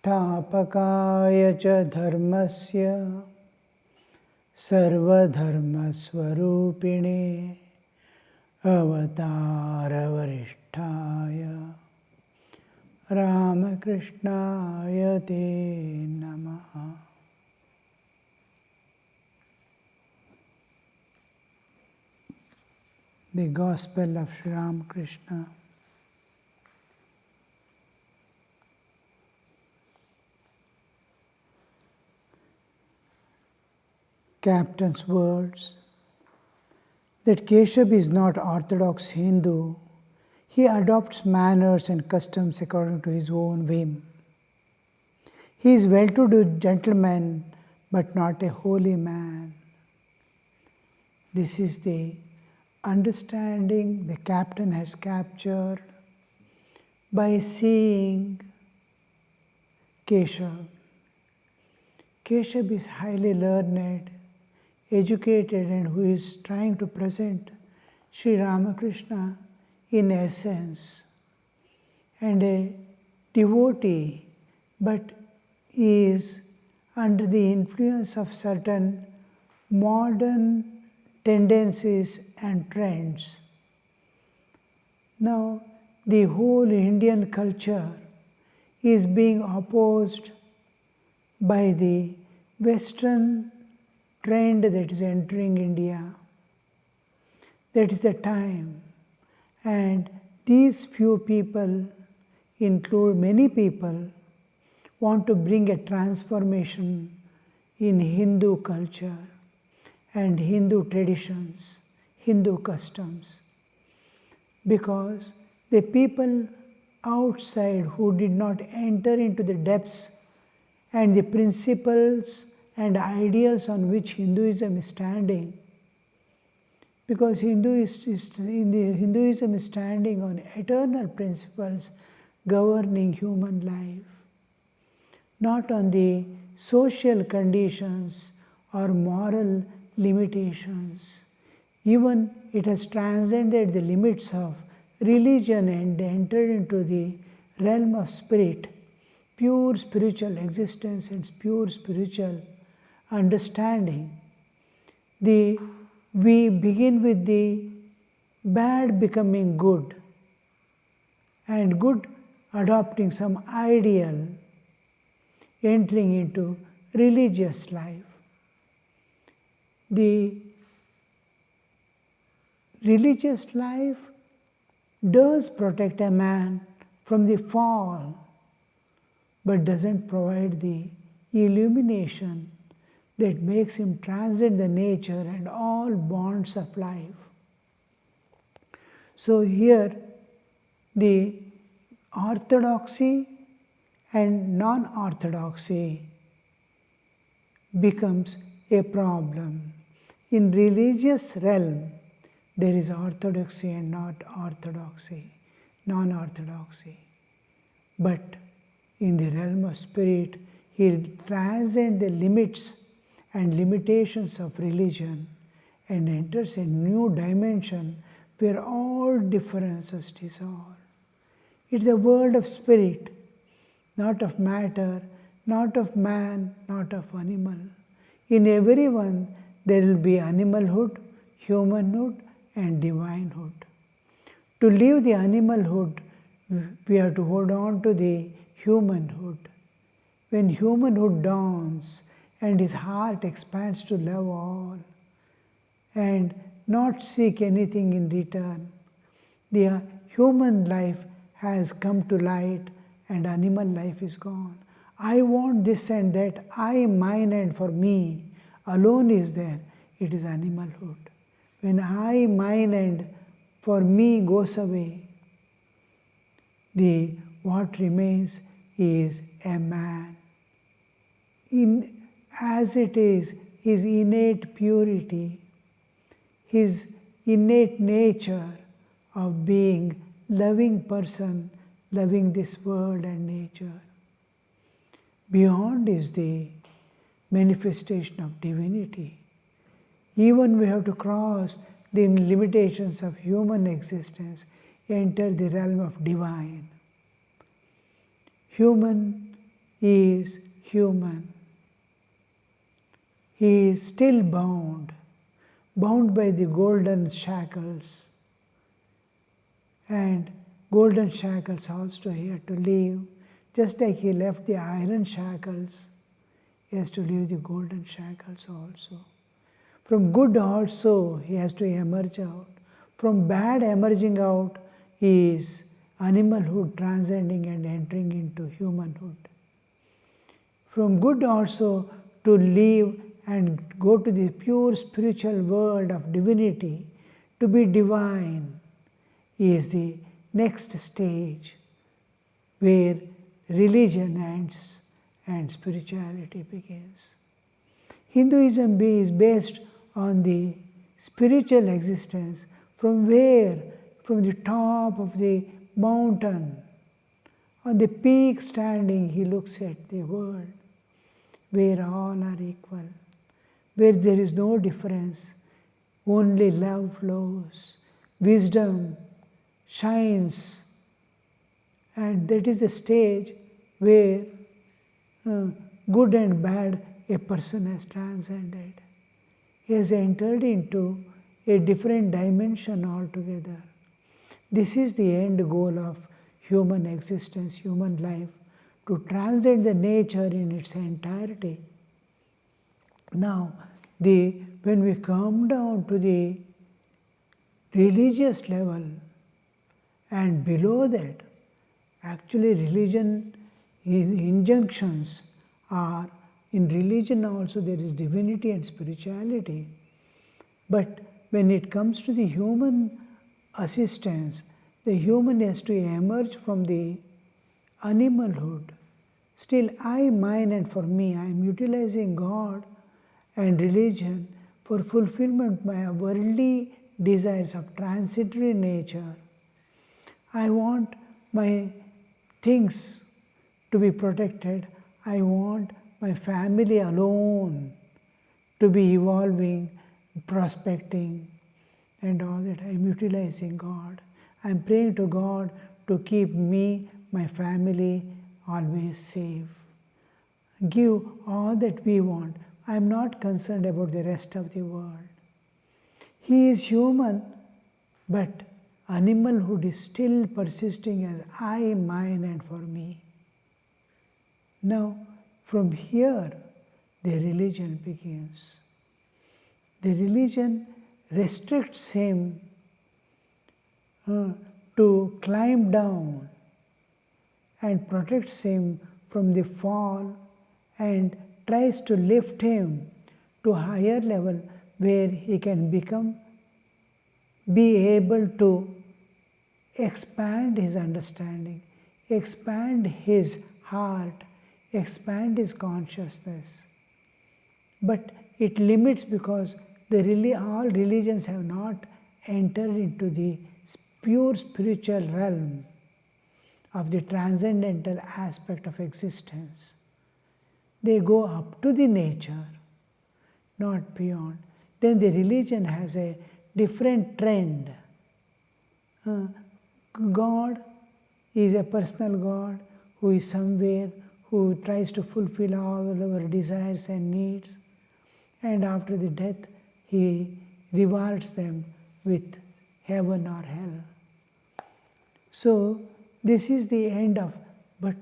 स्थापकाय च धर्मस्य सर्वधर्मस्वरूपिणे अवतारवरिष्ठाय रामकृष्णाय ते नमः। The Gospel of Sri Ramakrishna. Captain's words that Keshav is not orthodox Hindu. He adopts manners and customs according to his own whim. He is well-to-do gentleman, but not a holy man. This is the understanding the captain has captured by seeing Keshav. Keshav is highly learned, educated, and who is trying to present Sri Ramakrishna in essence, and a devotee, but is under the influence of certain modern tendencies and trends. Now, the whole Indian culture is being opposed by the Western trend that is entering India. That is the time. And these few people include many people want to bring a transformation in Hindu culture and Hindu traditions, Hindu customs. Because the people outside who did not enter into the depths and the principles and ideals on which Hinduism is standing, because Hinduism is standing on eternal principles governing human life, not on the social conditions or moral limitations. Even it has transcended the limits of religion and entered into the realm of spirit, pure spiritual existence and pure spiritual understanding. We begin with the bad becoming good, and good adopting some ideal, entering into religious life. The religious life does protect a man from the fall, but doesn't provide the illumination that makes him transcend the nature and all bonds of life. So here, the orthodoxy and non-orthodoxy becomes a problem. In religious realm, there is orthodoxy and not orthodoxy, non-orthodoxy. But in the realm of spirit, he transcends the limits and limitations of religion and enters a new dimension where all differences dissolve. It's a world of spirit, not of matter, not of man, not of animal. In everyone there will be animalhood, humanhood, and divinehood. To leave the animalhood, we have to hold on to the humanhood. When humanhood dawns and his heart expands to love all and not seek anything in return, the human life has come to light and animal life is gone. I want this and that, I, mine, and for me alone is there. It is animalhood. When I, mine, and for me goes away, what remains is a man. As it is, his innate purity, his innate nature of being loving person, loving this world and nature. Beyond is the manifestation of divinity. Even we have to cross the limitations of human existence, enter the realm of divine. Human is human. He is still bound by the golden shackles. And golden shackles also he had to leave. Just like he left the iron shackles, he has to leave the golden shackles also. From good also he has to emerge out. From bad emerging out is animalhood transcending and entering into humanhood. From good also to live and go to the pure spiritual world of divinity, to be divine, is the next stage where religion ends and spirituality begins. Hinduism is based on the spiritual existence from where, from the top of the mountain, on the peak standing, he looks at the world where all are equal, where there is no difference, only love flows, wisdom shines, and that is the stage where good and bad a person has transcended. He has entered into a different dimension altogether. This is the end goal of human existence, human life, to transcend the nature in its entirety. Now, when we come down to the religious level and below that, actually religion injunctions are, in religion also there is divinity and spirituality. But when it comes to the human assistance, the human has to emerge from the animalhood. Still, I, mine, and for me, I am utilizing God and religion for fulfillment of my worldly desires of transitory nature. I want my things to be protected. I want my family alone to be evolving, prospecting, and all that. I am utilizing God. I am praying to God to keep me, my family, always safe. Give all that we want. I am not concerned about the rest of the world. He is human, but animalhood is still persisting as I, mine, and for me. Now, from here, the religion begins. The religion restricts him to climb down and protects him from the fall and tries to lift him to a higher level where he can be able to expand his understanding, expand his heart, expand his consciousness. But it limits because all religions have not entered into the pure spiritual realm of the transcendental aspect of existence. They go up to the nature, not beyond. Then the religion has a different trend. God is a personal God who is somewhere, who tries to fulfill all our desires and needs, and after the death, he rewards them with heaven or hell. So, this is the end of, but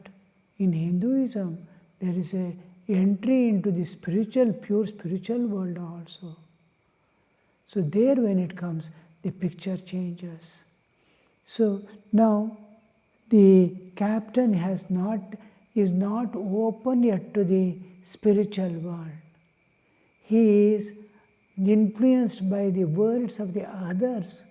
in Hinduism, there is a entry into the spiritual, pure spiritual world also. So there when it comes, the picture changes. So now the captain is not open yet to the spiritual world. He is influenced by the words of the others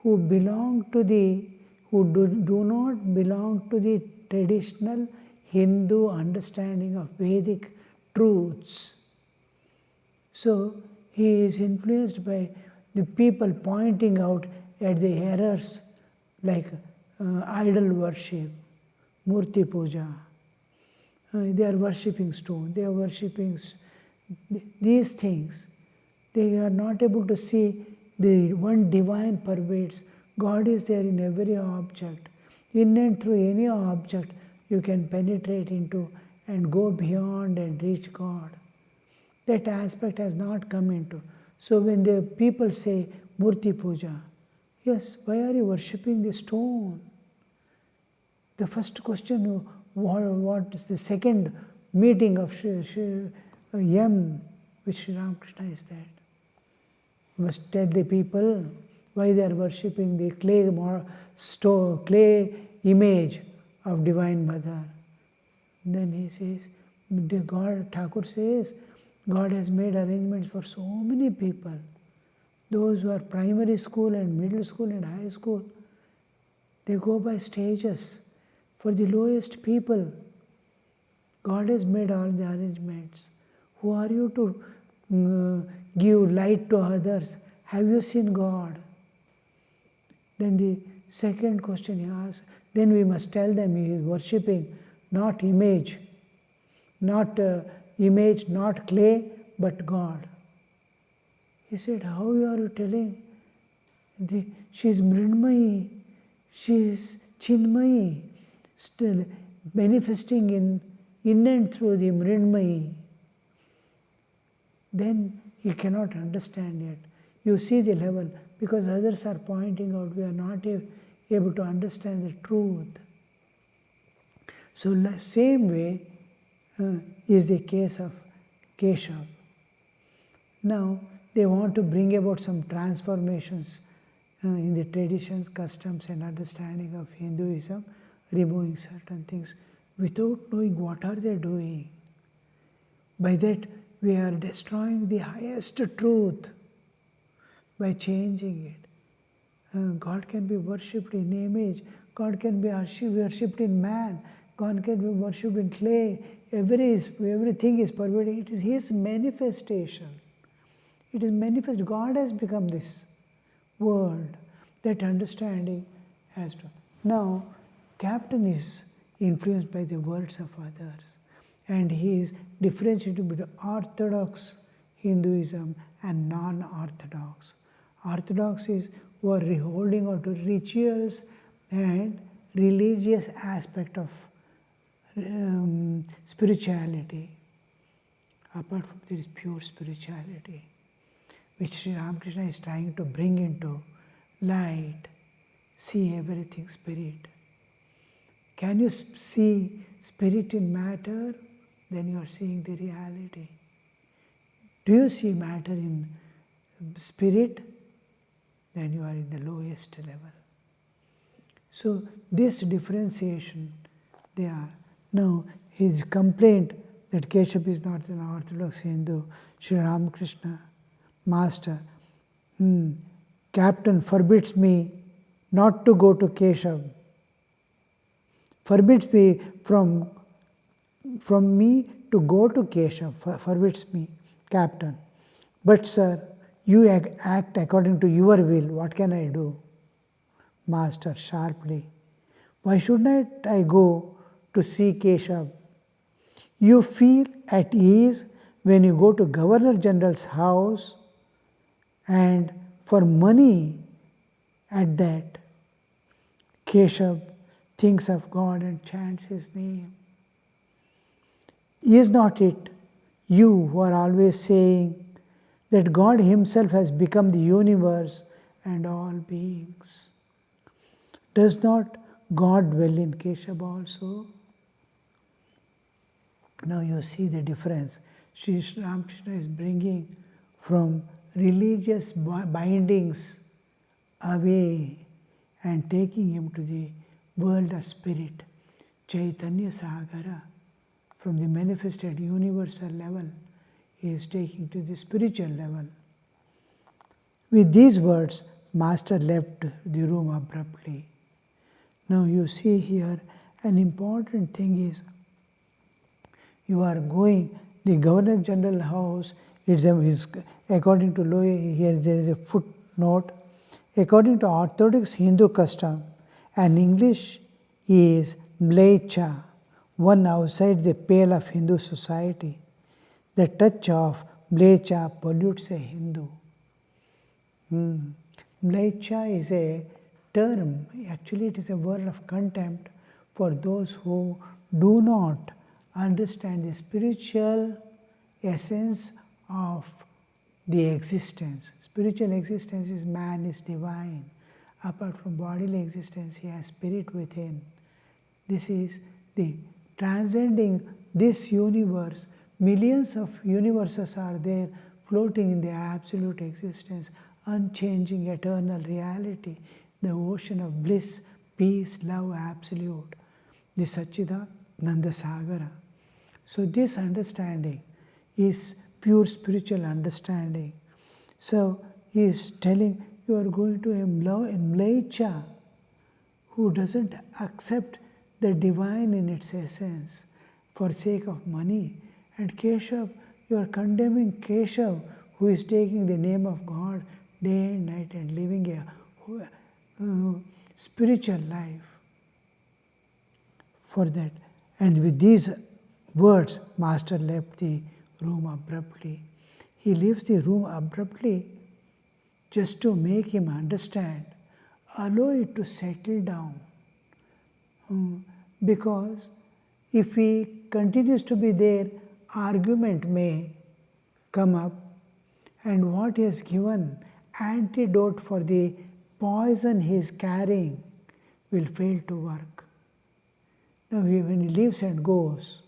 who do not belong to the traditional Hindu understanding of Vedic truths. So he is influenced by the people pointing out at the errors like idol worship, murti puja. They are worshipping stone, they are worshipping these things. They are not able to see the one divine pervades. God is there in every object. In and through any object, you can penetrate into and go beyond and reach God. That aspect has not come into. So when the people say Murti Puja, yes, why are you worshipping the stone? The first question, what is the second meeting of Yam with Sri Ramakrishna is that. You must tell the people why they are worshipping the clay image of Divine Mother. Then he says, Thakur says, God has made arrangements for so many people. Those who are primary school and middle school and high school, they go by stages. For the lowest people, God has made all the arrangements. Who are you to give light to others? Have you seen God? Then the second question he asks, then we must tell them he is worshipping not image, not clay, but God. He said, how are you telling? She is Mridmayi, she is Chinmayi, still manifesting in and through the Mridmayi. Then you cannot understand it. You see the level, because others are pointing out, we are not able to understand the truth. So same way is the case of Keshav. Now they want to bring about some transformations in the traditions, customs and understanding of Hinduism, removing certain things without knowing what are they doing. By that we are destroying the highest truth by changing it. God can be worshipped in image, God can be worshipped in man, God can be worshipped in clay. Everything is pervading. It is His manifestation. It is manifest. God has become this world. That understanding has to. Now, Captain is influenced by the words of others, and he is differentiating between orthodox Hinduism and non-orthodox. Orthodox is who are holding on to rituals and religious aspect of spirituality. Apart from there is pure spirituality, which Sri Ramakrishna is trying to bring into light. See everything spirit. Can you see spirit in matter? Then you are seeing the reality. Do you see matter in spirit? Then you are in the lowest level. So this differentiation they are. Now his complaint that Keshav is not an orthodox Hindu, Sri Ramakrishna, Master, Captain forbids me not to go to Keshav, forbids me from me to go to Keshav, forbids me, Captain. But sir, you act according to your will, what can I do? Master sharply, why should not I go to see Keshav? You feel at ease when you go to Governor General's house and for money at that. Keshav thinks of God and chants His name. Is not it you who are always saying that God Himself has become the universe and all beings? Does not God dwell in Keshav also? Now you see the difference. Sri Ramakrishna is bringing from religious bindings away and taking him to the world of spirit. Chaitanya Sagara, from the manifested universal level, he is taking to the spiritual level. With these words, Master left the room abruptly. Now you see here, an important thing is, you are going, the Governor General house, is according to law, here there is a footnote, according to Orthodox Hindu custom, an English is mlecha, one outside the pale of Hindu society. The touch of mlecha pollutes a Hindu. Mlecha is a term, actually it is a word of contempt for those who do not understand the spiritual essence of the existence. Spiritual existence is man is divine. Apart from bodily existence, he has spirit within. This is the transcending this universe. Millions of universes are there floating in the absolute existence, unchanging eternal reality, the ocean of bliss, peace, love, absolute, the Satchidananda Sagara. So this understanding is pure spiritual understanding. So he is telling you are going to a mlecha who doesn't accept the divine in its essence for sake of money. And Keshav, you are condemning Keshav who is taking the name of God day and night and living a spiritual life for that. And with these words, Master left the room abruptly. He leaves the room abruptly just to make him understand, allow it to settle down. Because if he continues to be there, argument may come up, and what he has given antidote for the poison he is carrying will fail to work. Now when he leaves and goes,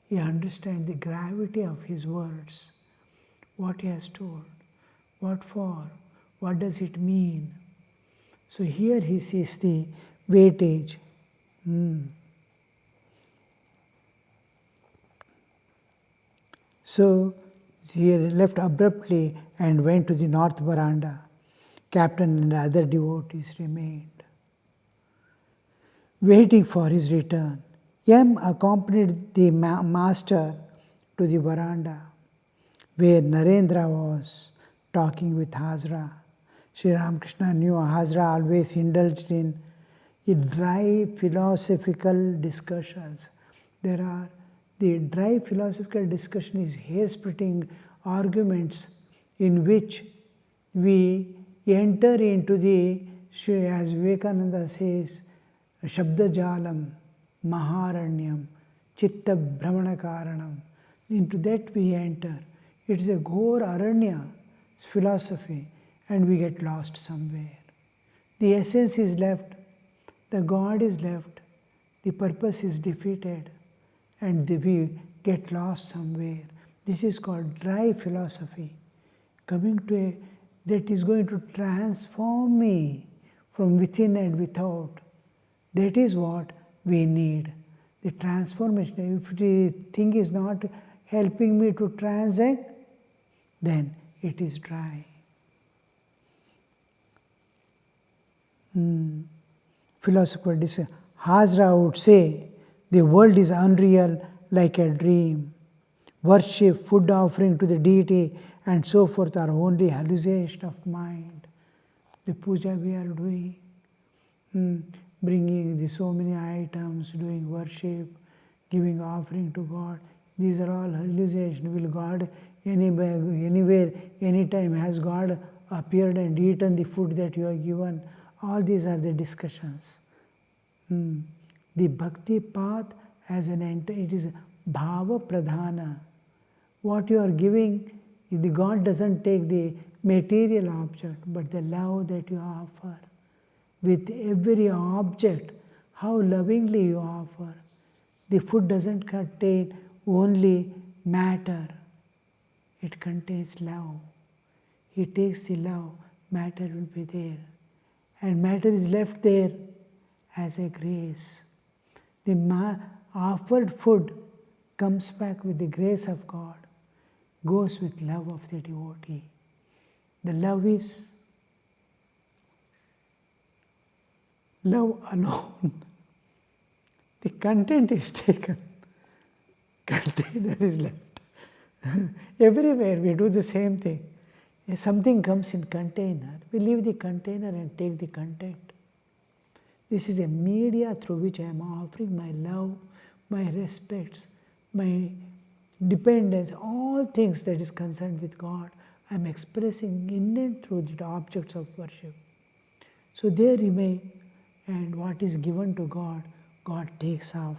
he understands the gravity of his words, what he has told, what for, what does it mean. So here he sees the weightage. So he left abruptly and went to the north veranda. Captain and other devotees remained, waiting for his return. M accompanied the master to the veranda, where Narendra was talking with Hazra. Sri Ramakrishna knew Hazra always indulged in dry philosophical discussions. The dry philosophical discussion is hair-splitting arguments in which we enter into the, as Vivekananda says, Shabdajalam, Maharanyam, Chitta Brahmanakaranam. Into that we enter. It is a Ghor Aranya philosophy, and we get lost somewhere. The essence is left, the God is left, the purpose is defeated, and we get lost somewhere. This is called dry philosophy, coming to a that is going to transform me from within and without. That is what we need, the transformation. If the thing is not helping me to transcend, then it is dry. Philosopher Hazra would say, the world is unreal like a dream. Worship, food offering to the deity, and so forth are only hallucination of mind. The puja we are doing, bringing so many items, doing worship, giving offering to God, these are all hallucinations. Will God anywhere, anytime, has God appeared and eaten the food that you are given? All these are the discussions. The bhakti path has it is bhava pradhana. What you are giving, the God doesn't take the material object, but the love that you offer. With every object, how lovingly you offer. The food doesn't contain only matter, it contains love. He takes the love, matter will be there. And matter is left there as a grace. The offered food comes back with the grace of God, goes with love of the devotee. The love is love alone. The content is taken, container is left. Everywhere we do the same thing. If something comes in container, we leave the container and take the content. This is a media through which I am offering my love, my respects, my dependence, all things that is concerned with God. I am expressing in and through the objects of worship. So they remain, and what is given to God, God takes off.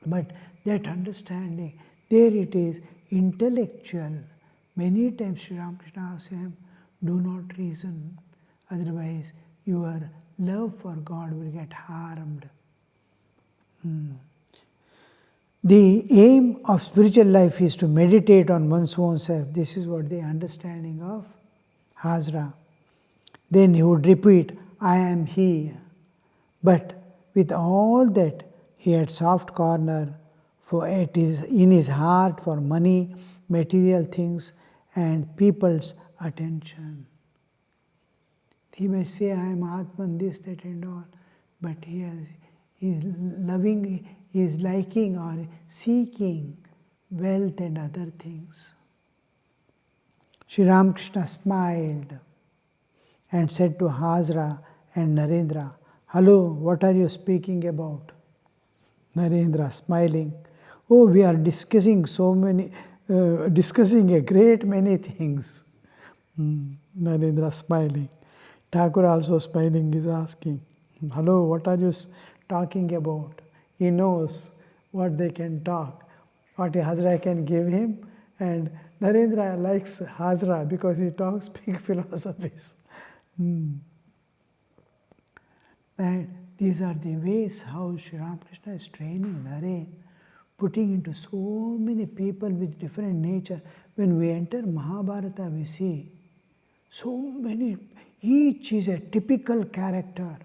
But that understanding, there it is, intellectual. Many times Sri Ramakrishna asks him, do not reason, otherwise your love for God will get harmed. The aim of spiritual life is to meditate on one's own self. This is what the understanding of Hazra. Then he would repeat, I am he. But with all that, he had soft corner for it is in his heart for money, material things, and people's attention. He may say, I am Atman, this, that, and all, but he is loving, he is liking or seeking wealth and other things. Sri Ramakrishna smiled and said to Hazra and Narendra, hello, what are you speaking about? Narendra smiling, oh, we are discussing discussing a great many things. Narendra smiling. Thakur also smiling is asking, hello, what are you talking about? He knows what they can talk, what Hazra can give him, and Narendra likes Hazra because he talks big philosophies. And these are the ways how Sri Ramakrishna is training Naren, putting into so many people with different nature. When we enter Mahabharata, we see so many, each is a typical character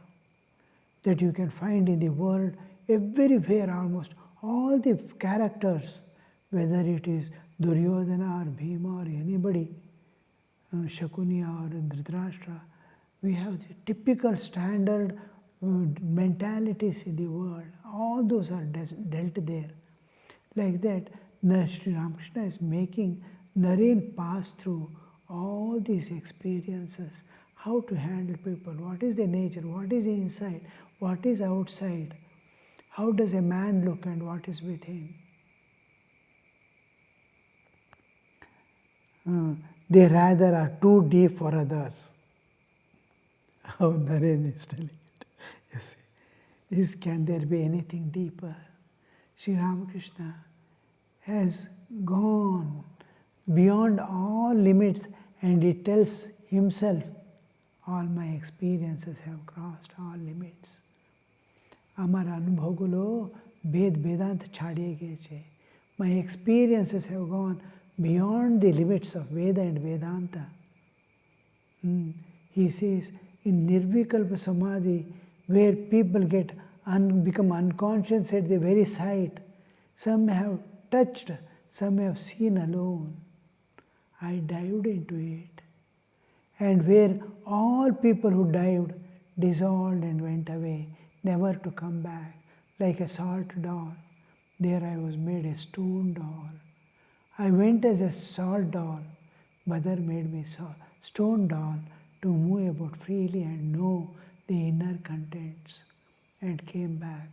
that you can find in the world, everywhere almost. All the characters, whether it is Duryodhana or Bhima or anybody, Shakuni or Dhritarashtra, we have the typical standard mentalities in the world. All those are dealt there. Like that, Sri Ramakrishna is making Naren pass through all these experiences, how to handle people, what is the nature, what is the inside, what is outside, how does a man look and what is within. They rather are too deep for others. How Naren is telling it. You see, can there be anything deeper? Sri Ramakrishna has gone beyond all limits and he tells himself, all my experiences have crossed all limits. Amar anubhagulo bed vedanta chadiye geche. My experiences have gone beyond the limits of Veda and Vedanta. He says, in Nirvikalpa Samadhi, where people become unconscious at the very sight, some have touched, some have seen alone. I dived into it. And where all people who dived dissolved and went away, never to come back, like a salt doll. There I was made a stone doll. I went as a salt doll. Mother made me stone doll to move about freely and know the inner contents, and came back.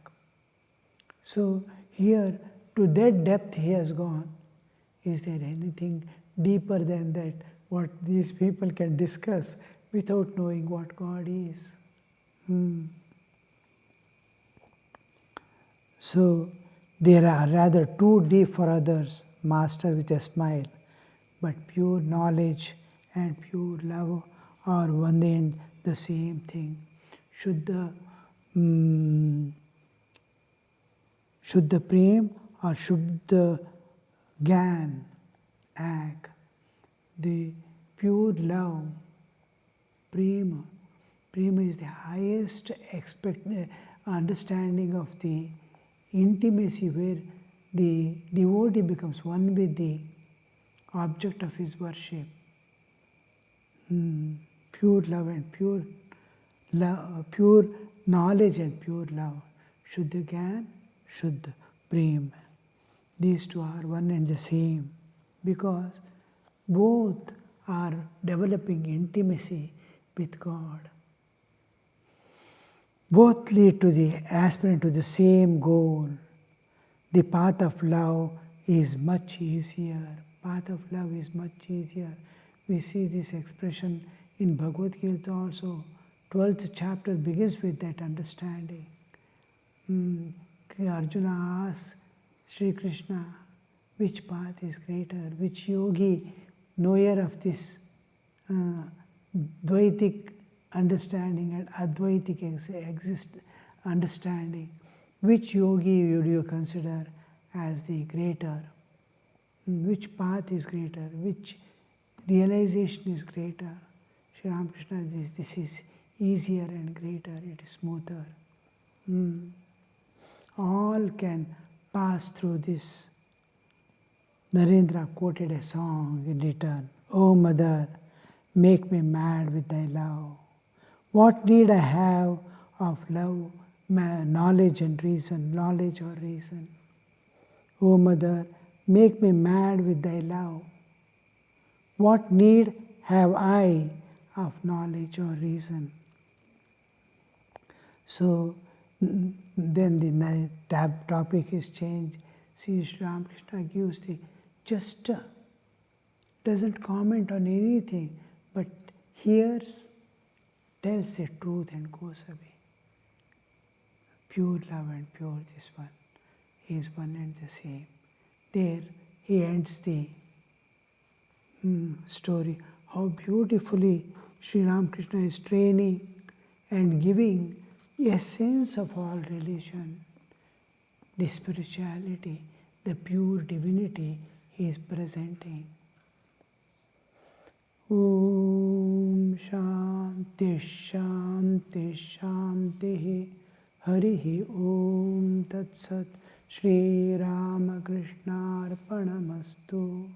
So here, to that depth he has gone. Is there anything deeper than that, what these people can discuss without knowing what God is? So there are rather too deep for others, Master with a smile, but pure knowledge and pure love are one and the same thing. Shuddha Prem or Shuddha Gyan, Ag, the pure love, Prema. Prema is the highest understanding of the intimacy where the devotee becomes one with the object of his worship. Pure love and pure knowledge and pure love. Shuddha Gyan, Shuddha Prem. These two are one and the same because both are developing intimacy with God. Both lead to the aspirant to the same goal. The path of love is much easier. Path of love is much easier. We see this expression in Bhagavad Gita also. 12th chapter begins with that understanding. Arjuna asks Sri Krishna, which path is greater? Which yogi, knower of this Dvaitic understanding and Advaitic understanding, which yogi would you consider as the greater? Which path is greater? Which realization is greater? Sri Ramakrishna, this is easier and greater, it is smoother. All can pass through this. Narendra quoted a song in return. "O Mother, make me mad with thy love. What need I have of love, knowledge and reason, knowledge or reason? O Mother, make me mad with thy love. What need have I of knowledge or reason?" So then the topic is changed. See, Sri Ramakrishna gives the just doesn't comment on anything, but hears, tells the truth and goes away. Pure love and pure this one is one and the same. There he ends the story. How beautifully Sri Ramakrishna is training and giving the essence of all religion, the spirituality, the pure divinity he is presenting. Om Shanti Shanti Shanti Harihi Om Tat Sat Shri Ramakrishna Arpanamastu.